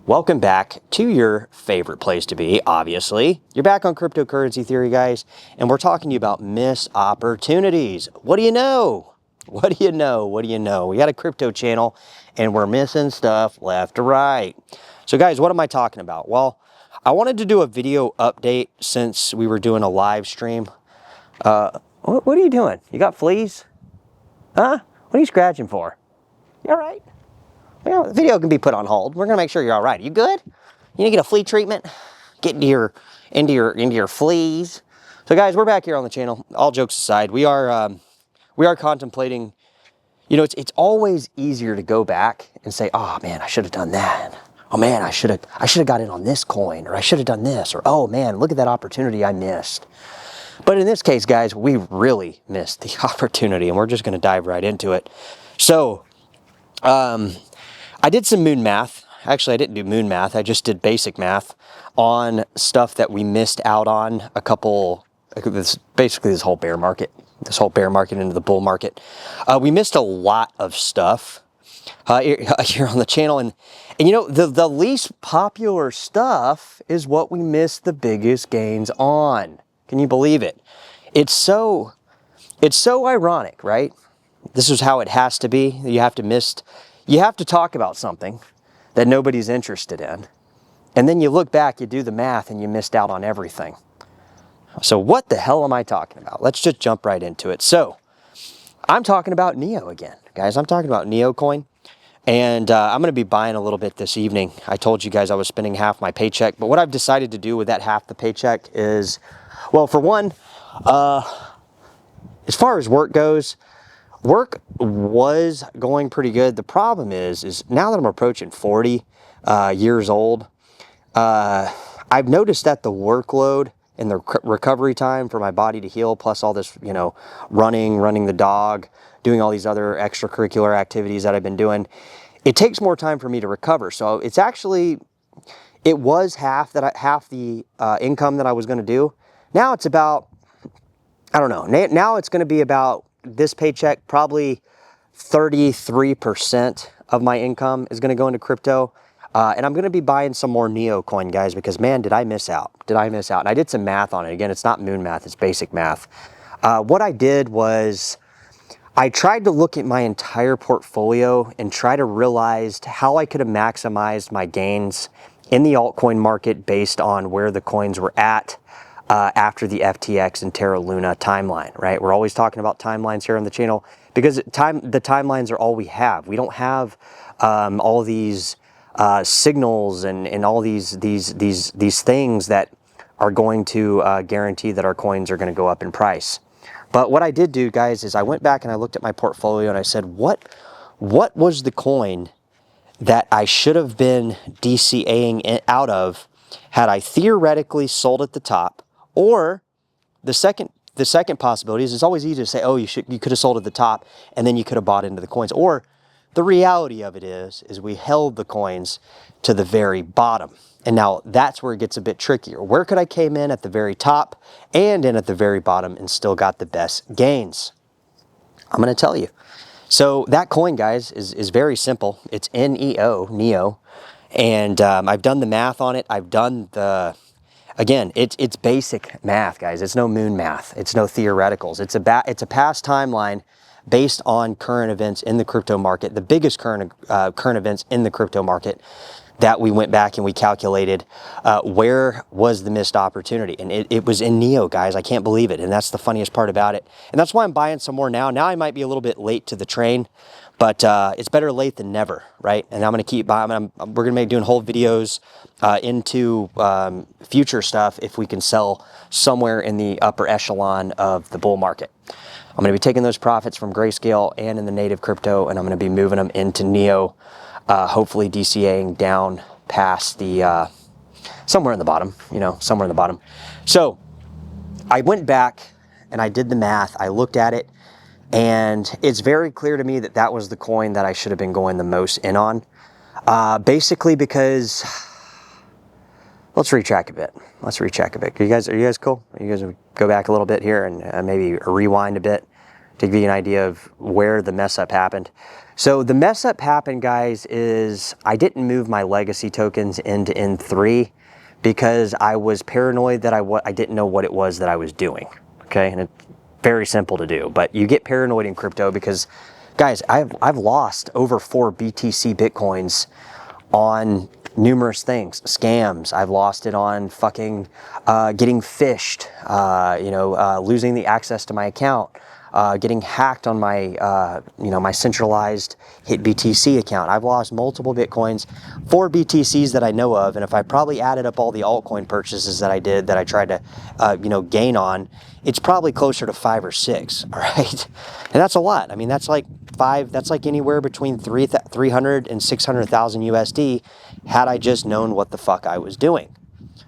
Welcome back to your favorite place to be, obviously. You're back on Cryptocurrency Theory, guys, and we're talking to you about missed opportunities. What do you know? What do you know? What do you know? We got a crypto channel, and we're missing stuff left to right. So, guys, what am I talking about? Well, I wanted to do a video update since we were doing a live stream. What are you doing? You got fleas? Huh? What are you scratching for? You all right? You know, the video can be put on hold. We're gonna make sure you're all right. Are you good? You need to get a flea treatment? Get into your fleas. So guys, we're back here on the channel. All jokes aside, we are contemplating. You know, it's always easier to go back and say, oh man, I should have done that. Oh man, I should have got in on this coin, or I should have done this, or oh man, look at that opportunity I missed. But in this case, guys, we really missed the opportunity, and we're just gonna dive right into it. So, I did some moon math. Actually, I didn't do moon math. I just did basic math on stuff that we missed out on basically this whole bear market into the bull market. We missed a lot of stuff here on the channel. And you know, the least popular stuff is what we missed the biggest gains on. Can you believe it? It's so ironic, right? This is how it has to be. You have to talk about something that nobody's interested in. And then you look back, you do the math, and you missed out on everything. So what the hell am I talking about? Let's just jump right into it. So I'm talking about NEO again, guys. I'm talking about NEO coin. And I'm going to be buying a little bit this evening. I told you guys I was spending half my paycheck. But what I've decided to do with that half the paycheck is, well, for one, as far as work goes, work was going pretty good. The problem is now that I'm approaching 40 years old, I've noticed that the workload and the recovery time for my body to heal, plus all this, you know, running the dog, doing all these other extracurricular activities that I've been doing, it takes more time for me to recover. So it's actually, it was half the income that I was going to do. Now it's about, I don't know. Now it's going to be about this paycheck, probably 33% of my income is going to go into crypto. And I'm going to be buying some more NEO coin, guys, because man, did I miss out. And I did some math on it. Again, it's not moon math, it's basic math. What I did was I tried to look at my entire portfolio and try to realize how I could have maximized my gains in the altcoin market based on where the coins were at after the FTX and Terra Luna timeline, right? We're always talking about timelines here on the channel because the timelines are all we have. We don't have all these signals and all these things that are going to guarantee that our coins are going to go up in price. But what I did do, guys, is I went back and I looked at my portfolio and I said, what was the coin that I should have been DCAing out of had I theoretically sold at the top? Or the second possibility is it's always easy to say, oh, you could have sold at the top and then you could have bought into the coins. Or the reality of it is we held the coins to the very bottom. And now that's where it gets a bit trickier. Where could I came in at the very top and in at the very bottom and still got the best gains? I'm going to tell you. So that coin, guys, is very simple. It's NEO. And I've done the math on it. I've done again, it's basic math, guys. It's no moon math. It's no theoreticals. It's a past timeline based on current events in the crypto market, the biggest current events in the crypto market, that we went back and we calculated where was the missed opportunity. And it was in NEO, guys. I can't believe it. And that's the funniest part about it. And that's why I'm buying some more now. Now I might be a little bit late to the train, but it's better late than never, right? And I'm going to keep buying. We're going to be doing whole videos into future stuff if we can sell somewhere in the upper echelon of the bull market. I'm going to be taking those profits from Grayscale and in the native crypto, and I'm going to be moving them into NEO, hopefully DCAing down past the, somewhere in the bottom, somewhere in the bottom. So I went back and I did the math. I looked at it, and it's very clear to me that that was the coin that I should have been going the most in on. Basically because, let's retrack a bit. Are you guys cool? You guys go back a little bit here and maybe rewind a bit to give you an idea of where the mess up happened. So the mess up happened, guys, is I didn't move my legacy tokens into N3 because I was paranoid that I didn't know what it was that I was doing. Okay, and it's very simple to do, but you get paranoid in crypto because, guys, I've lost over 4 BTC Bitcoins on numerous things, scams. I've lost it on fucking getting phished, losing the access to my account, getting hacked on my, my centralized HitBTC account. I've lost multiple Bitcoins, 4 BTCs that I know of, and if I probably added up all the altcoin purchases that I did, that I tried to, gain on, it's probably closer to 5 or 6, all right? And that's a lot. I mean, that's like anywhere between 300 and 600,000 USD had I just known what the fuck I was doing.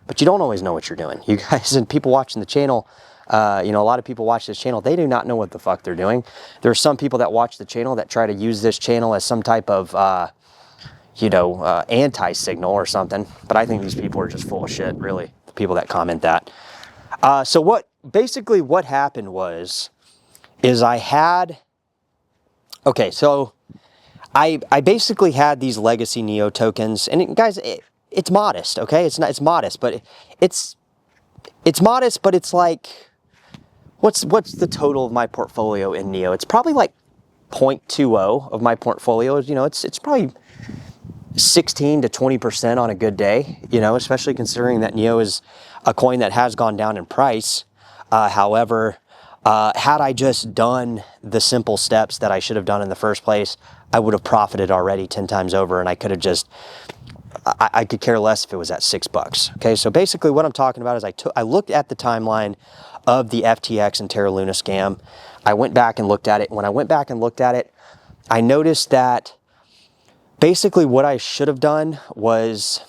But you don't always know what you're doing. You guys and people watching the channel, a lot of people watch this channel, they do not know what the fuck they're doing. There are some people that watch the channel that try to use this channel as some type of, anti-signal or something. But I think these people are just full of shit, really, the people that comment that. So what happened is I basically had these legacy Neo tokens, and guys, it's modest, okay? It's modest, but it's modest, but it's like, what's the total of my portfolio in Neo? It's probably like 0.20 of my portfolio. It's probably 16 to 20% on a good day, especially considering that Neo is a coin that has gone down in price. However, had I just done the simple steps that I should have done in the first place, I would have profited already 10 times over, and I could have I could care less if it was at $6. Okay, so basically what I'm talking about is I looked at the timeline of the FTX and Terra Luna scam. I went back and looked at it. When I went back and looked at it, I noticed that basically what I should have done was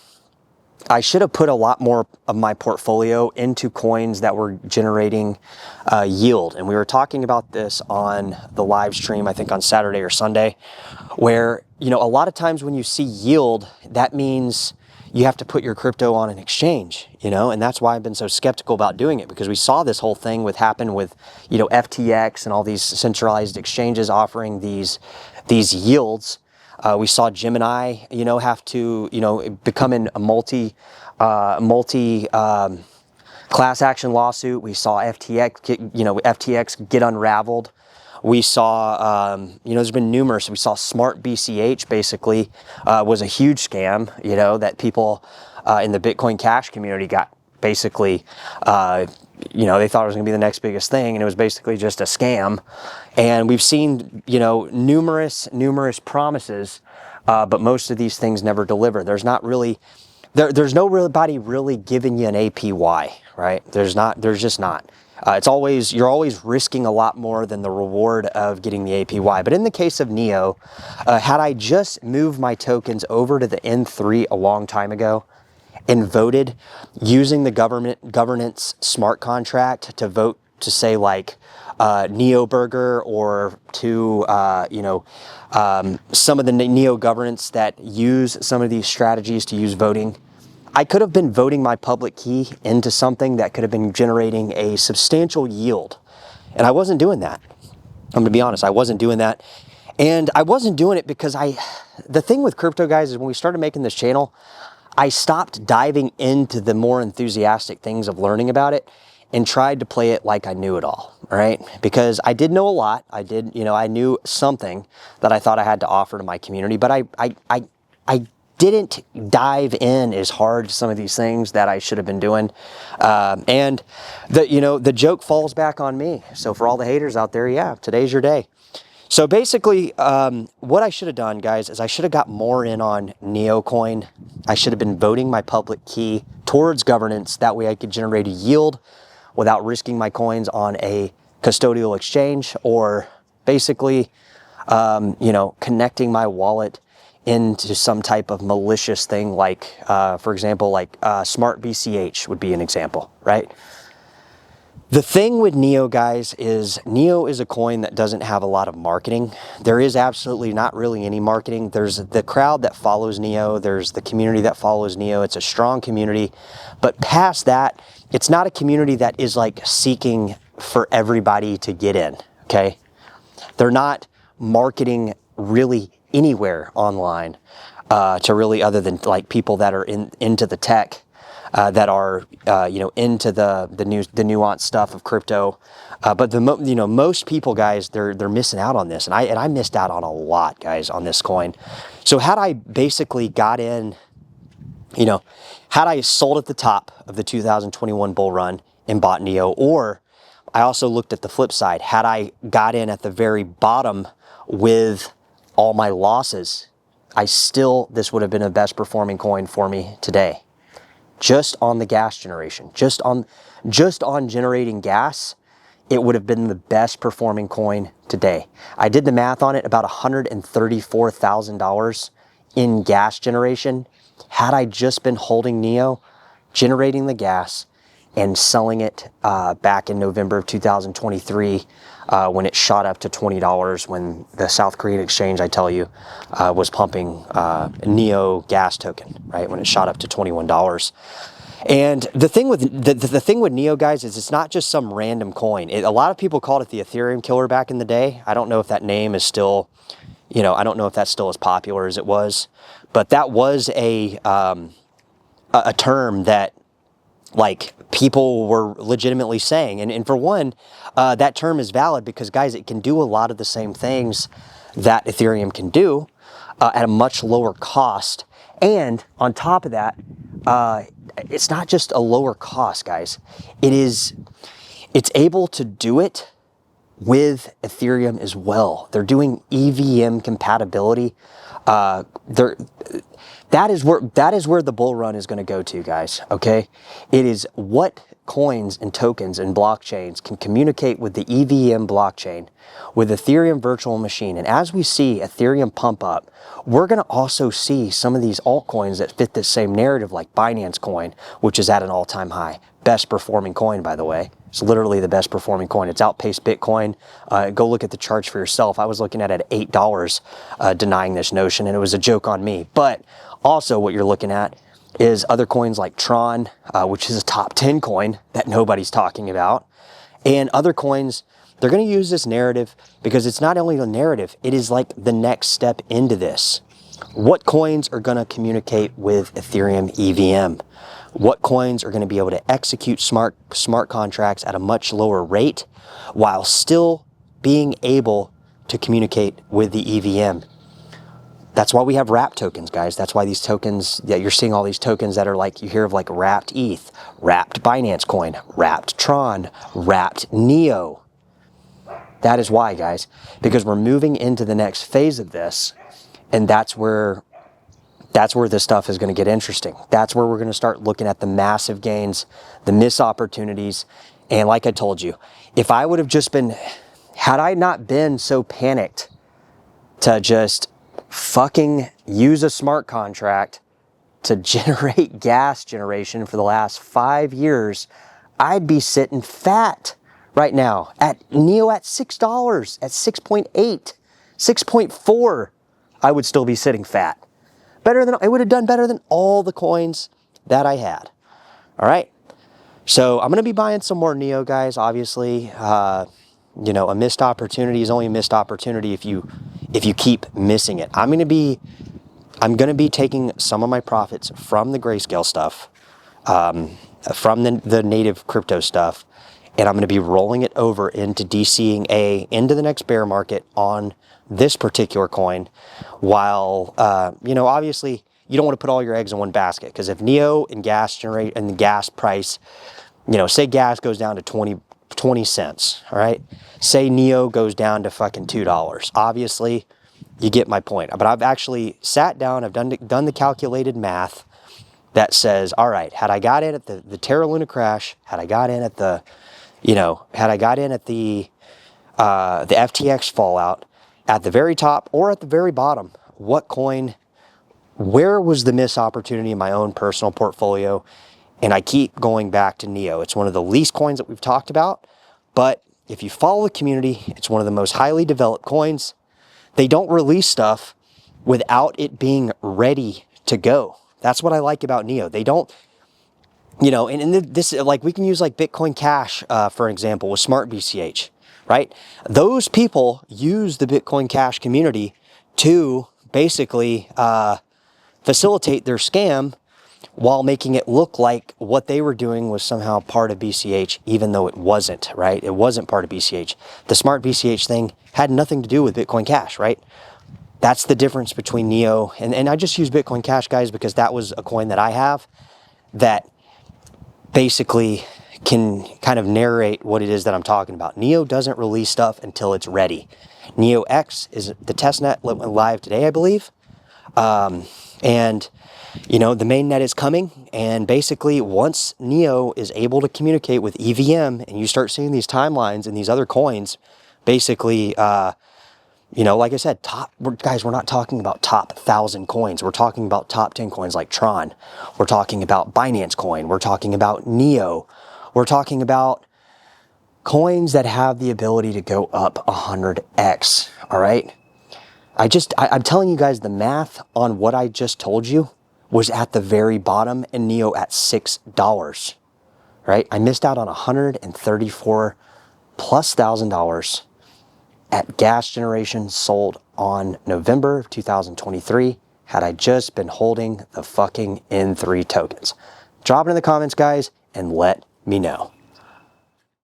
I should have put a lot more of my portfolio into coins that were generating yield. And we were talking about this on the live stream, I think on Saturday or Sunday, where, a lot of times when you see yield, that means you have to put your crypto on an exchange, and that's why I've been so skeptical about doing it, because we saw this whole thing happen with, FTX and all these centralized exchanges offering these yields. We saw Gemini, have to, become in a multi class action lawsuit. We saw FTX get unraveled. We saw, there's been numerous. We saw Smart BCH basically was a huge scam, that people in the Bitcoin Cash community got basically, they thought it was going to be the next biggest thing, and it was basically just a scam. And we've seen, numerous promises, but most of these things never deliver. There's nobody really giving you an APY, right? There's just not. You're always risking a lot more than the reward of getting the APY. But in the case of Neo, had I just moved my tokens over to the N3 a long time ago and voted using the governance smart contract to vote to say like Neo Burger, or to some of the Neo governance that use some of these strategies to use voting, I could have been voting my public key into something that could have been generating a substantial yield. And I wasn't doing that. I'm going to be honest, I wasn't doing that. And I wasn't doing it because the thing with crypto, guys, is when we started making this channel, I stopped diving into the more enthusiastic things of learning about it and tried to play it like I knew it all right? Because I did know a lot. I knew something that I thought I had to offer to my community, but I didn't dive in as hard to some of these things that I should have been doing. And the joke falls back on me. So for all the haters out there, yeah, today's your day. So basically, what I should have done, guys, is I should have got more in on Neocoin. I should have been voting my public key towards governance. That way I could generate a yield without risking my coins on a custodial exchange, or basically, connecting my wallet into some type of malicious thing, like, for example, like Smart BCH would be an example, right? The thing with Neo, guys, is Neo is a coin that doesn't have a lot of marketing. There is absolutely not really any marketing. There's the crowd that follows Neo. There's the community that follows Neo. It's a strong community. But past that, it's not a community that is like seeking for everybody to get in, okay? They're not marketing really anywhere online to really, other than like people that are into the tech, that are into the nuanced stuff of crypto. But most people, guys, they're missing out on this, and I missed out on a lot, guys, on this coin. So had I basically got in, had I sold at the top of the 2021 bull run and bought NEO, or I also looked at the flip side, had I got in at the very bottom with all my losses, this would have been the best performing coin for me today. Just on the gas generation, just on generating gas, it would have been the best performing coin today. I did the math on it, about $134,000 in gas generation. Had I just been holding NEO, generating the gas and selling it back in November of 2023, when it shot up to $20, when the South Korean exchange, I tell you, was pumping NEO gas token, right? When it shot up to $21. And the thing with the thing with NEO, guys, is it's not just some random coin. A lot of people called it the Ethereum killer back in the day. I don't know if that name is still, I don't know if that's still as popular as it was, but that was a term that, like, people were legitimately saying. And for one, that term is valid because, guys, it can do a lot of the same things that Ethereum can do at a much lower cost. And on top of that, it's not just a lower cost, guys. It's able to do it with Ethereum as well. They're doing EVM compatibility. That is where the bull run is going to go to, guys. Okay, it is what coins and tokens and blockchains can communicate with the EVM blockchain, with Ethereum virtual machine. And as we see Ethereum pump up, we're going to also see some of these altcoins that fit this same narrative, like Binance Coin, which is at an all-time high. Best performing coin, by the way. It's literally the best performing coin. It's outpaced Bitcoin. Go look at the charts for yourself. I was looking at it at $8, denying this notion, and it was a joke on me. But also what you're looking at is other coins like Tron, which is a top 10 coin that nobody's talking about. And other coins, they're going to use this narrative because it's not only the narrative, it is like the next step into this. What coins are going to communicate with Ethereum EVM? What coins are going to be able to execute smart contracts at a much lower rate while still being able to communicate with the EVM? That's why we have wrapped tokens, guys. That's why these tokens, you're seeing all these tokens that are like, you hear of like wrapped ETH, wrapped Binance Coin, wrapped Tron, wrapped NEO. That is why, guys, because we're moving into the next phase of this, and that's where this stuff is going to get interesting. That's where we're going to start looking at the massive gains, the missed opportunities. And like I told you, if I would have just been, had I not been so panicked to just fucking use a smart contract to generate gas generation for the last 5 years, I'd be sitting fat right now at NEO at $6, at 6.8, 6.4. I would still be sitting fat. I would have done better than all the coins that I had. All right. So I'm going to be buying some more NEO, guys. Obviously, a missed opportunity is only a missed opportunity if you keep missing it. I'm going to be taking some of my profits from the Grayscale stuff, from the native crypto stuff, and I'm going to be rolling it over into DCing into the next bear market on this particular coin, while obviously you don't want to put all your eggs in one basket, because if NEO and the gas price, say gas goes down to 20 cents, all right, say NEO goes down to fucking $2, obviously you get my point. But I've actually sat down, I've done the calculated math that says, all right, had I got in at the Terra Luna crash, had I got in at the FTX fallout, at the very top or at the very bottom, where was the missed opportunity in my own personal portfolio? And I keep going back to NEO. It's one of the least coins that we've talked about, but if you follow the community, it's one of the most highly developed coins. They don't release stuff without it being ready to go. That's what I like about NEO. They don't, and this, like, we can use like Bitcoin Cash, for example, with Smart BCH. Right? Those people use the Bitcoin Cash community to basically facilitate their scam while making it look like what they were doing was somehow part of BCH, even though it wasn't, right? It wasn't part of BCH. The Smart BCH thing had nothing to do with Bitcoin Cash, right? That's the difference between Neo, and I just use Bitcoin Cash, guys, because that was a coin that I have that basically can kind of narrate what it is that I'm talking about. Neo doesn't release stuff until it's ready. Neo X is the testnet went live today, I believe. And you know, the mainnet is coming, and basically once Neo is able to communicate with EVM and you start seeing these timelines and these other coins, basically, you know, like I said, guys, we're not talking about top 1,000 coins. We're talking about top 10 coins like Tron. We're talking about Binance Coin. We're talking about Neo. We're talking about coins that have the ability to go up 100x, all right? I'm telling you guys, the math on what I just told you was at the very bottom and Neo at $6, right? I missed out on 134 plus $1,000 at gas generation sold on November of 2023 had I just been holding the fucking N3 tokens. Drop it in the comments, guys, and let me know.